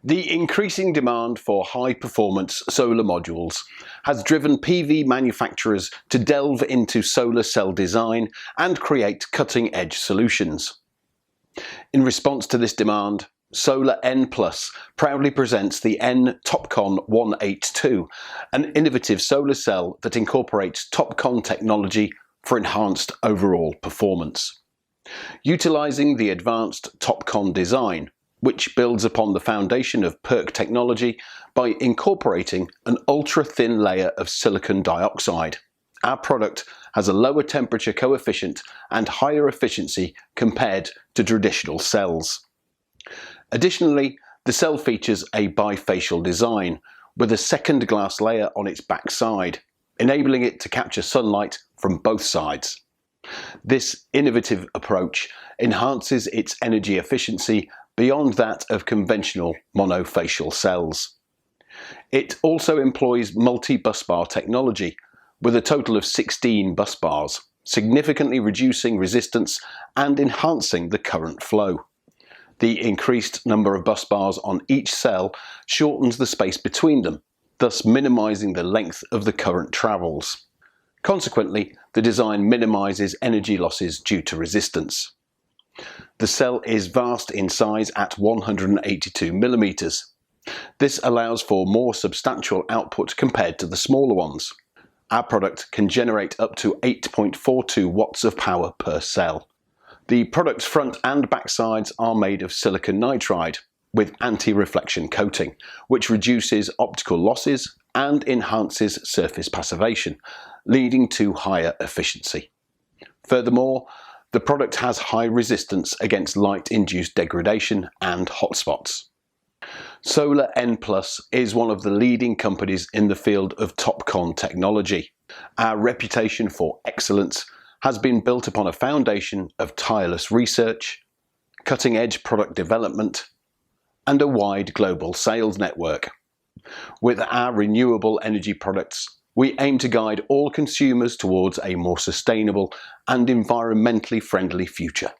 The increasing demand for high-performance solar modules has driven PV manufacturers to delve into solar cell design and create cutting-edge solutions. In response to this demand, Solar N+ proudly presents the N-TOPCon-182, an innovative solar cell that incorporates TOPCon technology for enhanced overall performance. Utilizing the advanced TOPCon design, which builds upon the foundation of PERC technology by incorporating an ultra-thin layer of silicon dioxide, our product has a lower temperature coefficient and higher efficiency compared to traditional cells. Additionally, the cell features a bifacial design with a second glass layer on its back side, enabling it to capture sunlight from both sides. This innovative approach enhances its energy efficiency beyond that of conventional monofacial cells. It also employs multi-busbar technology with a total of 16 busbars, significantly reducing resistance and enhancing the current flow. The increased number of busbars on each cell shortens the space between them, thus minimizing the length of the current travels. Consequently, the design minimizes energy losses due to resistance. The cell is vast in size at 182mm. This allows for more substantial output compared to the smaller ones. Our product can generate up to 8.42 watts of power per cell. The product's front and back sides are made of silicon nitride with anti-reflection coating, which reduces optical losses and enhances surface passivation, leading to higher efficiency. Furthermore, the product has high resistance against light-induced degradation and hotspots. Solar N+ is one of the leading companies in the field of TOPCon technology. Our reputation for excellence has been built upon a foundation of tireless research, cutting-edge product development, and a wide global sales network. With our renewable energy products, we aim to guide all consumers towards a more sustainable and environmentally friendly future.